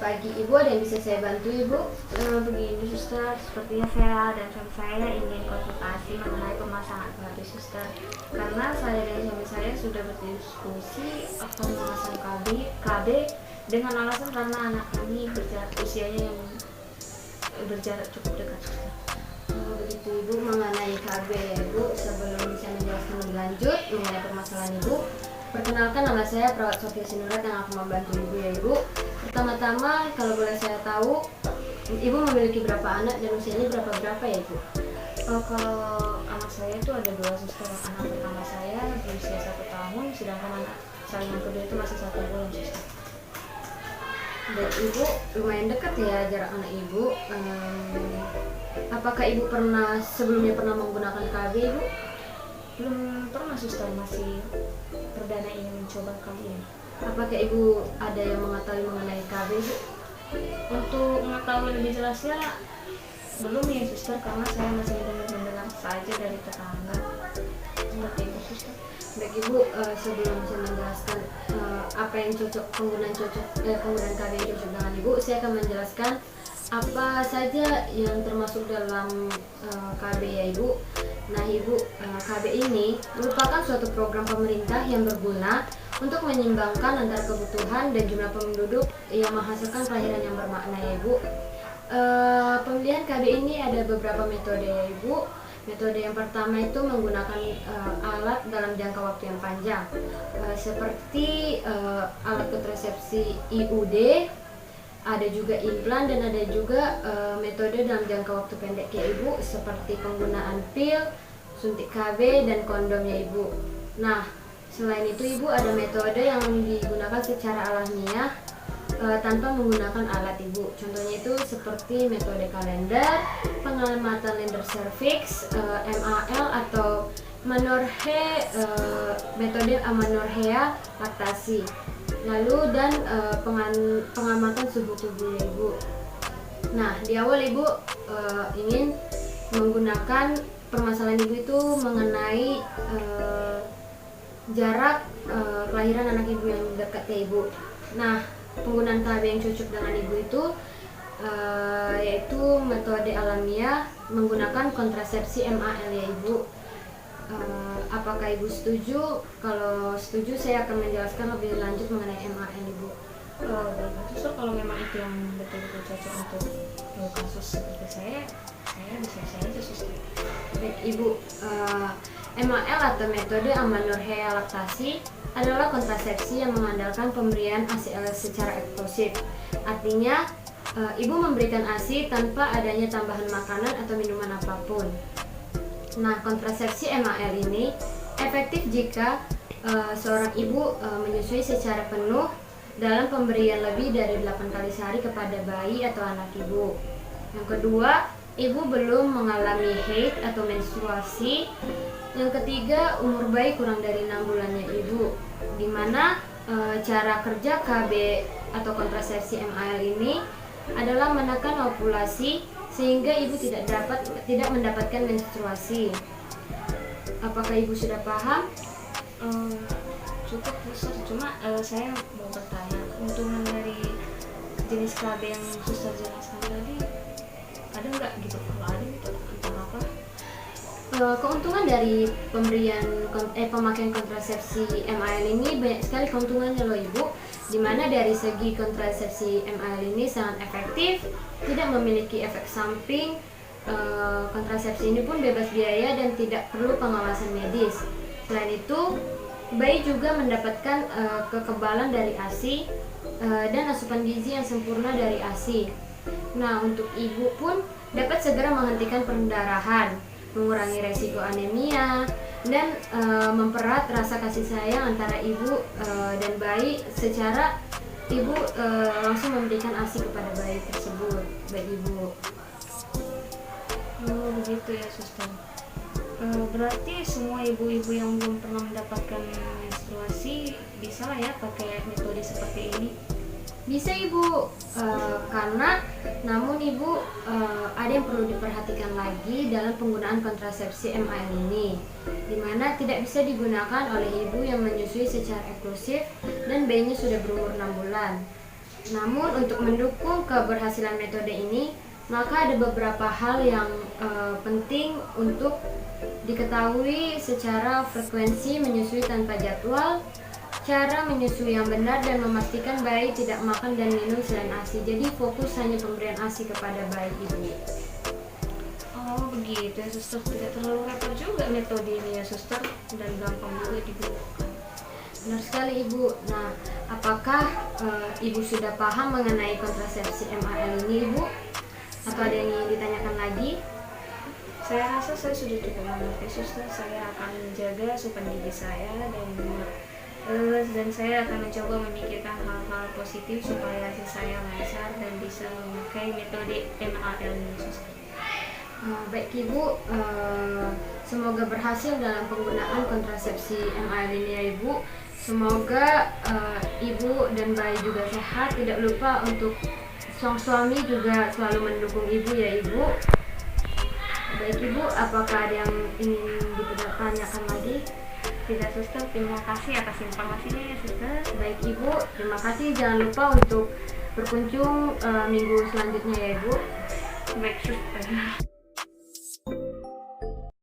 pagi Ibu, ada yang bisa saya bantu Ibu? Begini suster, sepertinya saya dan suami saya ingin konsultasi mengenai pemasangan terapi suster. Karena saya dan suami saya sudah berdiskusi akan memasang KB dengan alasan karena anak kami usianya yang berjarak cukup dekat suster. Begitu Ibu, mengenai KB ya Ibu, sebelum saya menjelaskan lebih lanjut mengenai permasalahan Ibu, perkenalkan, nama saya Perawat Sofia Sinurat yang akan membantu Ibu ya Ibu. Pertama-tama, kalau boleh saya tahu, Ibu memiliki berapa anak dan usianya berapa ya Ibu? Kalau anak saya itu ada 2 suster. Anak pertama saya berusia 1 tahun, sedangkan anak saya yang kedua itu masih 1 bulan suster. Dan Ibu lumayan dekat ya jarak anak Ibu. Apakah Ibu sebelumnya pernah menggunakan KB Ibu? Belum pernah suster, masih perdana ingin mencoba kali ini. Apakah Ibu ada yang mengetahui mengenai KB Ibu? Untuk mengetahui lebih jelasnya belum ya suster, karena saya masih mendengar saja dari tetangga. Seperti itu suster. Baik Ibu, sebelum saya menjelaskan apa yang penggunaan KB yang cocok dengan Ibu, saya akan menjelaskan apa saja yang termasuk dalam KB ya Ibu. Nah Ibu, KB ini merupakan suatu program pemerintah yang berguna untuk menyeimbangkan antara kebutuhan dan jumlah penduduk yang menghasilkan kelahiran yang bermakna ya Ibu. Pemilihan KB ini ada beberapa metode ya Ibu. Metode yang pertama itu menggunakan alat dalam jangka waktu yang panjang, seperti alat kontrasepsi IUD, ada juga implan, dan ada juga metode dalam jangka waktu pendek ya Ibu, seperti penggunaan pil, suntik KB, dan kondom ya Ibu. Nah, selain itu Ibu, ada metode yang digunakan secara alamiah tanpa menggunakan alat Ibu. Contohnya itu seperti metode kalender, pengamatan lender cervix, MAL atau metode amenorrhea laktasi. Lalu dan pengamatan suhu tubuh ya Ibu. Nah, di awal Ibu ingin menggunakan permasalahan Ibu itu mengenai jarak kelahiran anak Ibu yang dekat ya Ibu. Nah, penggunaan KB yang cocok dengan Ibu itu yaitu metode alamiah menggunakan kontrasepsi MAL ya Ibu. Apakah Ibu setuju? Kalau setuju, saya akan menjelaskan lebih lanjut mengenai MAL Ibu. Suster, kalau memang itu yang betul-betul cocok untuk kasus seperti saya bisa saja suster. Baik Ibu, MAL atau metode amenorrhea laktasi adalah kontrasepsi yang mengandalkan pemberian ASI secara eksklusif. Artinya, Ibu memberikan ASI tanpa adanya tambahan makanan atau minuman apapun. Nah, kontrasepsi MAL ini efektif jika seorang ibu menyusui secara penuh dalam pemberian lebih dari 8 kali sehari kepada bayi atau anak Ibu. Yang kedua, Ibu belum mengalami haid atau menstruasi. Yang ketiga, umur bayi kurang dari 6 bulannya Ibu, di mana cara kerja KB atau kontrasepsi MAL ini adalah menekan ovulasi sehingga Ibu tidak mendapatkan menstruasi. Apakah Ibu sudah paham? Cukup suster, cuma saya mau bertanya, keuntungan dari jenis KB yang suster jelaskan tadi ada nggak gitu? Kalau ada gitu tentang apa? Keuntungan dari pemakaian kontrasepsi MAL ini banyak sekali keuntungannya loh Ibu, dimana dari segi kontrasepsi MAL ini sangat efektif, tidak memiliki efek samping. Kontrasepsi ini pun bebas biaya dan tidak perlu pengawasan medis. Selain itu, bayi juga mendapatkan kekebalan dari ASI dan asupan gizi yang sempurna dari ASI. Nah, untuk ibu pun dapat segera menghentikan pendarahan, mengurangi resiko anemia, dan mempererat rasa kasih sayang antara ibu dan bayi secara ibu langsung memberikan ASI kepada bayi tersebut. Baik Ibu. Begitu ya suster. Berarti semua ibu-ibu yang belum pernah mendapatkan menstruasi bisa lah ya pakai metode seperti ini? Bisa Ibu, namun Ibu ada yang perlu diperhatikan lagi dalam penggunaan kontrasepsi MAL ini, dimana tidak bisa digunakan oleh ibu yang menyusui secara eksklusif dan bayinya sudah berumur 6 bulan. Namun untuk mendukung keberhasilan metode ini, maka ada beberapa hal yang penting untuk diketahui secara frekuensi menyusui tanpa jadwal, cara menyusui yang benar, dan memastikan bayi tidak makan dan minum selain ASI. Jadi fokus hanya pemberian ASI kepada bayi ibu. Oh begitu ya suster, tidak terlalu repot juga metode ini ya suster, dan gampang juga digunakan. Benar sekali ibu. Nah, apakah ibu sudah paham mengenai kontrasepsi MAL ini ibu? Atau ada yang ingin ditanyakan lagi? Saya rasa saya sudah cukup mengerti suster. Saya akan menjaga asupan gizi saya dan saya akan mencoba memikirkan hal-hal positif supaya hasil saya lancar dan bisa memakai metode MAL ini suster. Baik ibu, semoga berhasil dalam penggunaan kontrasepsi MAL ini ya ibu. Semoga ibu dan bayi juga sehat. Tidak lupa untuk sang suami juga selalu mendukung ibu ya ibu. Baik ibu, apakah ada yang ingin ditanyakan lagi? Tidak suster, terima kasih atas informasinya ya suster. Baik ibu, terima kasih. Jangan lupa untuk berkunjung minggu selanjutnya ya ibu. Baik suster.